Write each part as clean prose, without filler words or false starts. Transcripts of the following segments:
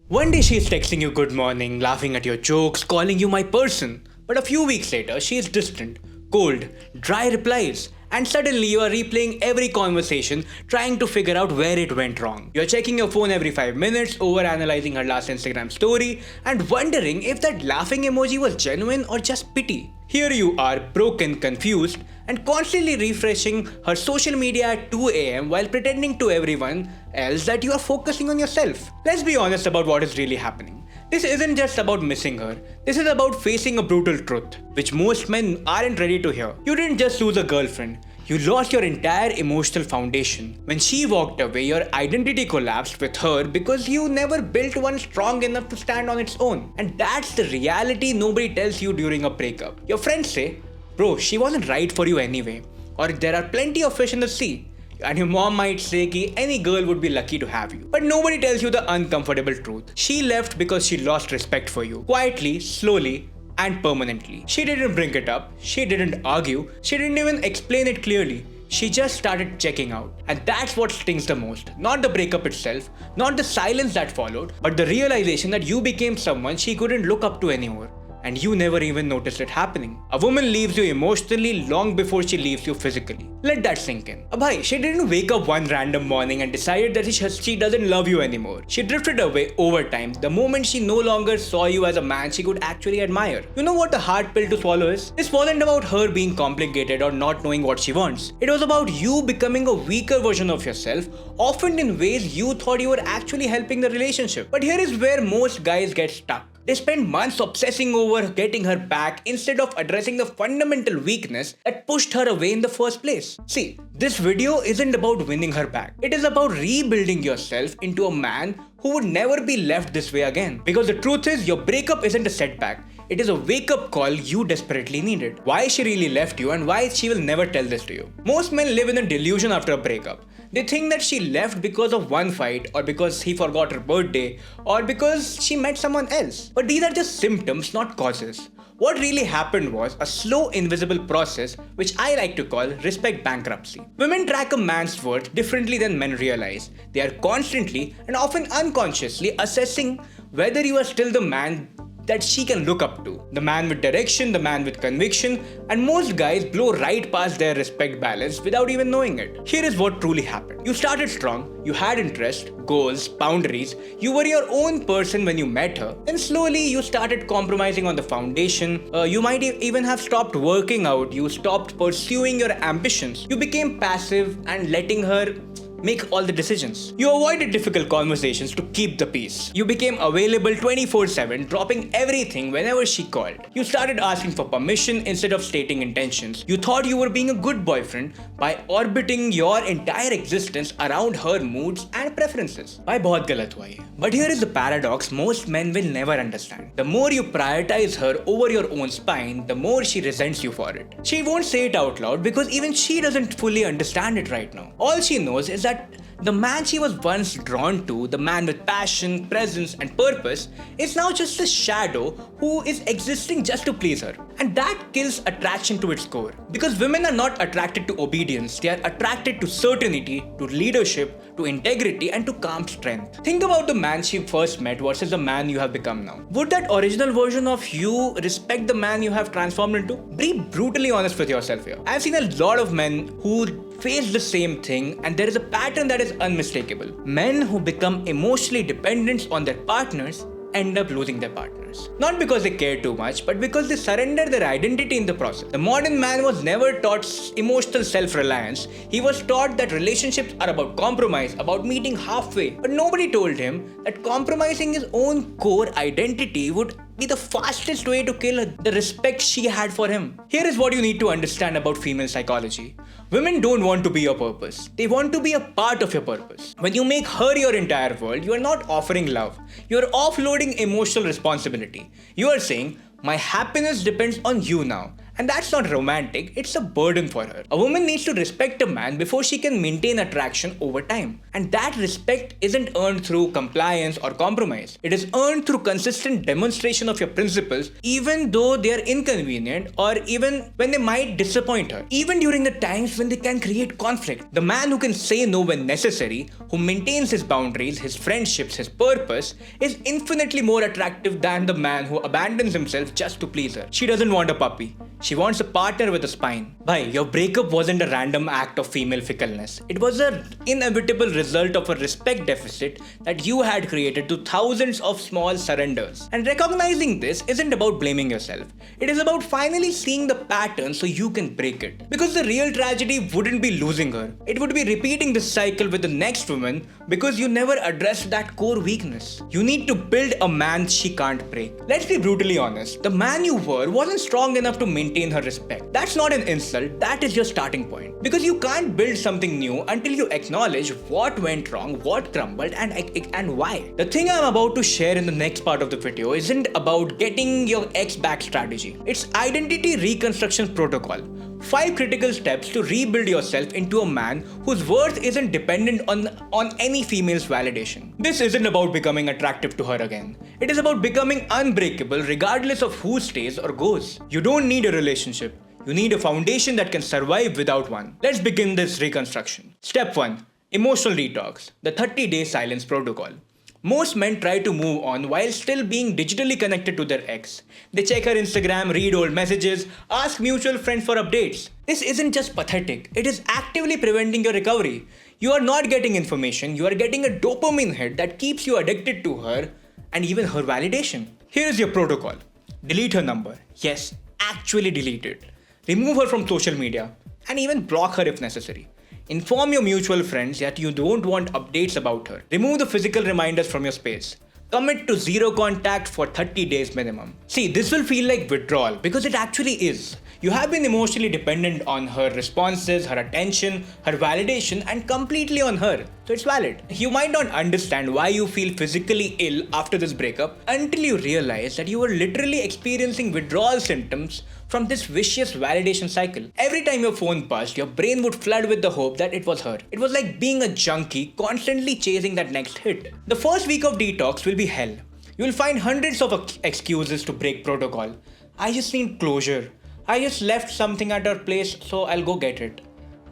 One day she is texting you good morning, laughing at your jokes, calling you my person. But a few weeks later, she is distant, cold, dry replies. And suddenly you are replaying every conversation, trying to figure out where it went wrong. You're checking your phone every 5 minutes, over-analyzing her last Instagram story, and wondering if that laughing emoji was genuine or just pity. Here you are, broken, confused, and constantly refreshing her social media at 2 a.m. while pretending to everyone else that you are focusing on yourself. Let's be honest about what is really happening. This isn't just about missing her, this is about facing a brutal truth, which most men aren't ready to hear. You didn't just lose a girlfriend, you lost your entire emotional foundation. When she walked away, your identity collapsed with her because you never built one strong enough to stand on its own. And that's the reality nobody tells you during a breakup. Your friends say, bro, she wasn't right for you anyway. Or there are plenty of fish in the sea. And your mom might say ki any girl would be lucky to have you. But nobody tells you the uncomfortable truth. She left because she lost respect for you. Quietly, slowly, and permanently. She didn't bring it up. She didn't argue. She didn't even explain it clearly. She just started checking out. And that's what stings the most. Not the breakup itself, not the silence that followed, but the realization that you became someone she couldn't look up to anymore. And you never even noticed it happening. A woman leaves you emotionally long before she leaves you physically. Let that sink in. Abhay, she didn't wake up one random morning and decided that she doesn't love you anymore. She drifted away over time the moment she no longer saw you as a man she could actually admire. You know what a hard pill to swallow is? This wasn't about her being complicated or not knowing what she wants. It was about you becoming a weaker version of yourself, often in ways you thought you were actually helping the relationship. But here is where most guys get stuck. They spend months obsessing over getting her back instead of addressing the fundamental weakness that pushed her away in the first place. See, this video isn't about winning her back. It is about rebuilding yourself into a man who would never be left this way again. Because the truth is, your breakup isn't a setback. It is a wake-up call you desperately needed. Why she really left you and why she will never tell this to you. Most men live in a delusion after a breakup. They think that she left because of one fight, or because he forgot her birthday, or because she met someone else. But these are just symptoms, not causes. What really happened was a slow, invisible process which I like to call respect bankruptcy. Women track a man's worth differently than men realize. They are constantly and often unconsciously assessing whether you are still the man that she can look up to. The man with direction, the man with conviction, and most guys blow right past their respect balance without even knowing it. Here is what truly happened. You started strong, you had interest, goals, boundaries, you were your own person when you met her. Then slowly you started compromising on the foundation. You might even have stopped working out, you stopped pursuing your ambitions. You became passive and letting her make all the decisions. You avoided difficult conversations to keep the peace. You became available 24/7, dropping everything whenever she called. You started asking for permission instead of stating intentions. You thought you were being a good boyfriend by orbiting your entire existence around her moods and preferences. Bhai, bahut galat hua ye. But here is the paradox most men will never understand. The more you prioritize her over your own spine, the more she resents you for it. She won't say it out loud because even she doesn't fully understand it right now. All she knows is that the man she was once drawn to, the man with passion, presence, and purpose, is now just a shadow who is existing just to please her. And that kills attraction to its core. Because women are not attracted to obedience, they are attracted to certainty, to leadership, to integrity, and to calm strength. Think about the man she first met versus the man you have become now. Would that original version of you respect the man you have transformed into? Be brutally honest with yourself here. I've seen a lot of men who face the same thing, and there is a pattern that is unmistakable. Men who become emotionally dependent on their partners end up losing their partners. Not because they care too much, but because they surrender their identity in the process. The modern man was never taught emotional self-reliance. He was taught that relationships are about compromise, about meeting halfway. But nobody told him that compromising his own core identity would be the fastest way to kill the respect she had for him. Here is what you need to understand about female psychology. Women don't want to be your purpose. They want to be a part of your purpose. When you make her your entire world, you are not offering love. You are offloading emotional responsibility. You are saying, my happiness depends on you now. And that's not romantic, it's a burden for her. A woman needs to respect a man before she can maintain attraction over time. And that respect isn't earned through compliance or compromise. It is earned through consistent demonstration of your principles, even though they are inconvenient or even when they might disappoint her. Even during the times when they can create conflict. The man who can say no when necessary, who maintains his boundaries, his friendships, his purpose, is infinitely more attractive than the man who abandons himself just to please her. She doesn't want a puppy. She wants a partner with a spine. Bhai, your breakup wasn't a random act of female fickleness. It was an inevitable result of a respect deficit that you had created to thousands of small surrenders. And recognizing this isn't about blaming yourself. It is about finally seeing the pattern so you can break it. Because the real tragedy wouldn't be losing her. It would be repeating this cycle with the next woman because you never addressed that core weakness. You need to build a man she can't break. Let's be brutally honest. The man you were wasn't strong enough to maintain her respect. That's not an insult, that is your starting point. Because you can't build something new until you acknowledge what went wrong, what crumbled, and why. The thing I'm about to share in the next part of the video isn't about getting your ex back strategy. It's identity reconstruction protocol. 5 critical steps to rebuild yourself into a man whose worth isn't dependent on any female's validation. This isn't about becoming attractive to her again. It is about becoming unbreakable regardless of who stays or goes. You don't need a relationship. You need a foundation that can survive without one. Let's begin this reconstruction. Step 1. Emotional detox. The 30-day silence protocol. Most men try to move on while still being digitally connected to their ex. They check her Instagram, read old messages, ask mutual friends for updates. This isn't just pathetic, it is actively preventing your recovery. You are not getting information, you are getting a dopamine hit that keeps you addicted to her and even her validation. Here is your protocol. Delete her number. Yes, actually delete it. Remove her from social media and even block her if necessary. Inform your mutual friends that you don't want updates about her. Remove the physical reminders from your space. Commit to zero contact for 30 days minimum. See, this will feel like withdrawal because it actually is. You have been emotionally dependent on her responses, her attention, her validation, and completely on her. So it's valid. You might not understand why you feel physically ill after this breakup until you realize that you were literally experiencing withdrawal symptoms from this vicious validation cycle. Every time your phone buzzed, your brain would flood with the hope that it was her. It was like being a junkie constantly chasing that next hit. The first week of detox will be hell. You will find hundreds of excuses to break protocol. I just need closure. I just left something at her place, so I'll go get it.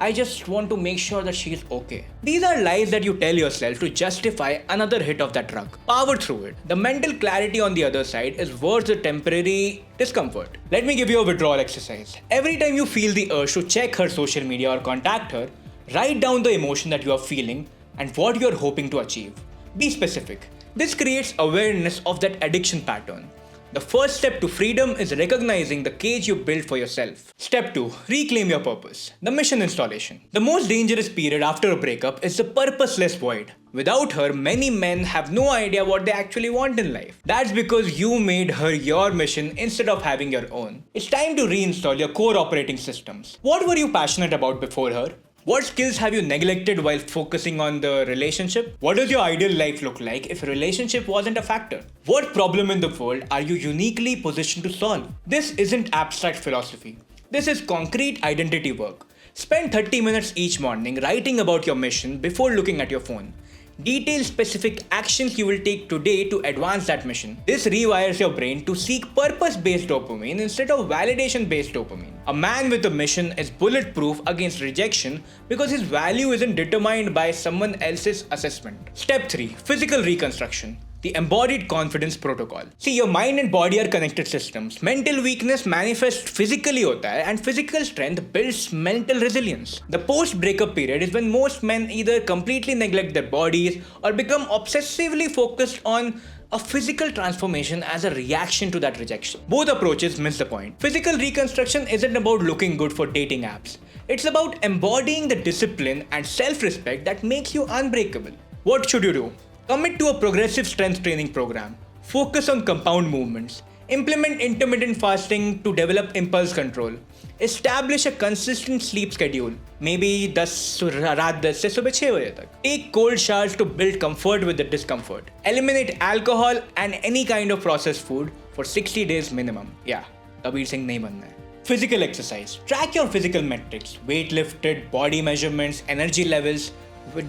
I just want to make sure that she's okay. These are lies that you tell yourself to justify another hit of that drug. Power through it. The mental clarity on the other side is worth the temporary discomfort. Let me give you a withdrawal exercise. Every time you feel the urge to check her social media or contact her, write down the emotion that you are feeling and what you are hoping to achieve. Be specific. This creates awareness of that addiction pattern. The first step to freedom is recognizing the cage you built for yourself. Step 2. Reclaim your purpose. The mission installation. The most dangerous period after a breakup is the purposeless void. Without her, many men have no idea what they actually want in life. That's because you made her your mission instead of having your own. It's time to reinstall your core operating systems. What were you passionate about before her? What skills have you neglected while focusing on the relationship? What does your ideal life look like if a relationship wasn't a factor? What problem in the world are you uniquely positioned to solve? This isn't abstract philosophy. This is concrete identity work. Spend 30 minutes each morning writing about your mission before looking at your phone. Detail specific actions you will take today to advance that mission. This rewires your brain to seek purpose-based dopamine instead of validation-based dopamine. A man with a mission is bulletproof against rejection because his value isn't determined by someone else's assessment. Step 3. Physical reconstruction. The Embodied confidence protocol. See, your mind and body are connected systems. Mental weakness manifests physically hota hai, and physical strength builds mental resilience. The post-breakup period is when most men either completely neglect their bodies or become obsessively focused on a physical transformation as a reaction to that rejection. Both approaches miss the point. Physical reconstruction isn't about looking good for dating apps. It's about embodying the discipline and self-respect that makes you unbreakable. What should you do? Commit to a progressive strength training program. Focus on compound movements. Implement intermittent fasting to develop impulse control. Establish a consistent sleep schedule. Maybe 10 रात 10 से सुबह 6 बजे तक. Take cold showers to build comfort with the discomfort. Eliminate alcohol and any kind of processed food for 60 days minimum. Yeah, Kabir Singh नहीं बनना है. Physical exercise. Track your physical metrics, weight lifted, body measurements, energy levels.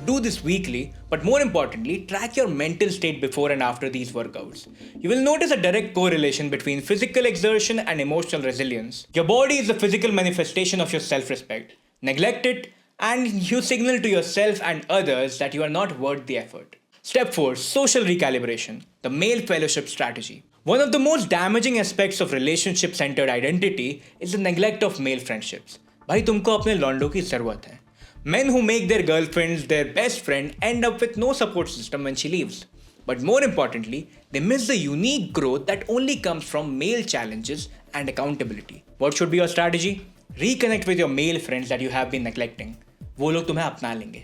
Do this weekly, but more importantly, track your mental state before and after these workouts. You will notice a direct correlation between physical exertion and emotional resilience. Your body is the physical manifestation of your self respect. Neglect it, and you signal to yourself and others that you are not worth the effort. Step 4. Social recalibration, the male fellowship strategy. One of the most damaging aspects of relationship centered identity is the neglect of male friendships. भाई तुमको अपने लौंडों की जरूरत है. Men who make their girlfriends their best friend end up with no support system when she leaves. But more importantly, they miss the unique growth that only comes from male challenges and accountability. What should be your strategy? Reconnect with your male friends that you have been neglecting. वो लोग तुम्हें अपना लेंगे.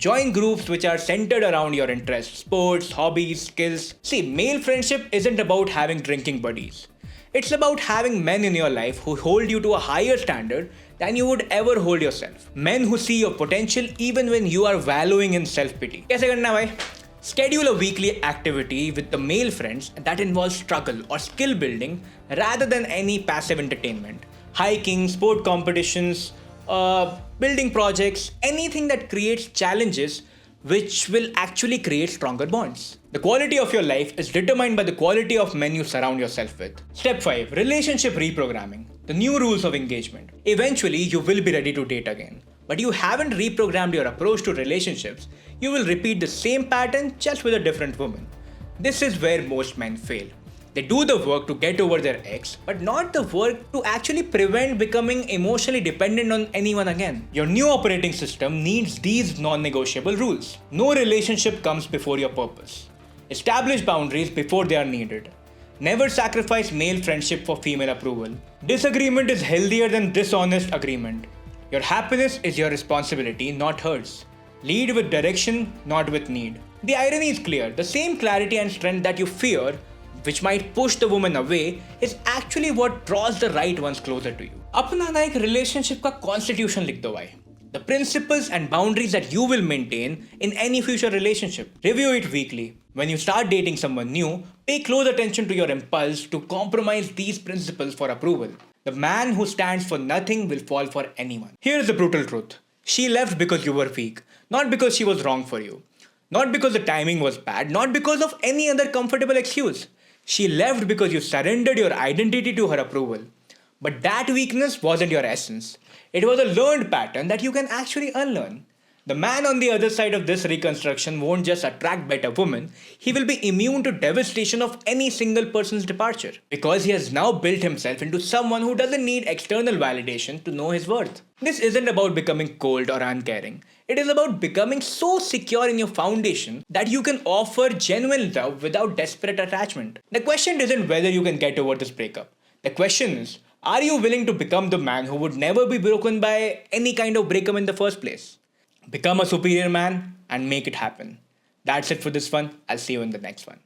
Join groups which are centered around your interests, sports, hobbies, skills. See, male friendship isn't about having drinking buddies. It's about having men in your life who hold you to a higher standard than you would ever hold yourself. Men who see your potential even when you are wallowing in self-pity. कैसे करना भाई? Schedule a weekly activity with the male friends that involves struggle or skill building rather than any passive entertainment. Hiking, sport competitions, building projects, anything that creates challenges which will actually create stronger bonds. The quality of your life is determined by the quality of men you surround yourself with. Step 5. Relationship reprogramming. The new rules of engagement. Eventually, you will be ready to date again. But you haven't reprogrammed your approach to relationships. You will repeat the same pattern just with a different woman. This is where most men fail. They do the work to get over their ex, but not the work to actually prevent becoming emotionally dependent on anyone again. Your new operating system needs these non-negotiable rules. No relationship comes before your purpose. Establish boundaries before they are needed. Never sacrifice male friendship for female approval. Disagreement is healthier than dishonest agreement. Your happiness is your responsibility, not hers. Lead with direction, not with need. The irony is clear. The same clarity and strength that you fear, which might push the woman away, is actually what draws the right ones closer to you. अपना ना एक relationship का constitution लिख दो भाई. The principles and boundaries that you will maintain in any future relationship. Review it weekly. When you start dating someone new, pay close attention to your impulse to compromise these principles for approval. The man who stands for nothing will fall for anyone. Here's the brutal truth. She left because you were weak, not because she was wrong for you. Not because the timing was bad, not because of any other comfortable excuse. She left because you surrendered your identity to her approval. But that weakness wasn't your essence. It was a learned pattern that you can actually unlearn. The man on the other side of this reconstruction won't just attract better women, he will be immune to devastation of any single person's departure. Because he has now built himself into someone who doesn't need external validation to know his worth. This isn't about becoming cold or uncaring. It is about becoming so secure in your foundation that you can offer genuine love without desperate attachment. The question isn't whether you can get over this breakup. The question is, are you willing to become the man who would never be broken by any kind of breakup in the first place? Become a superior man and make it happen. That's it for this one. I'll see you in the next one.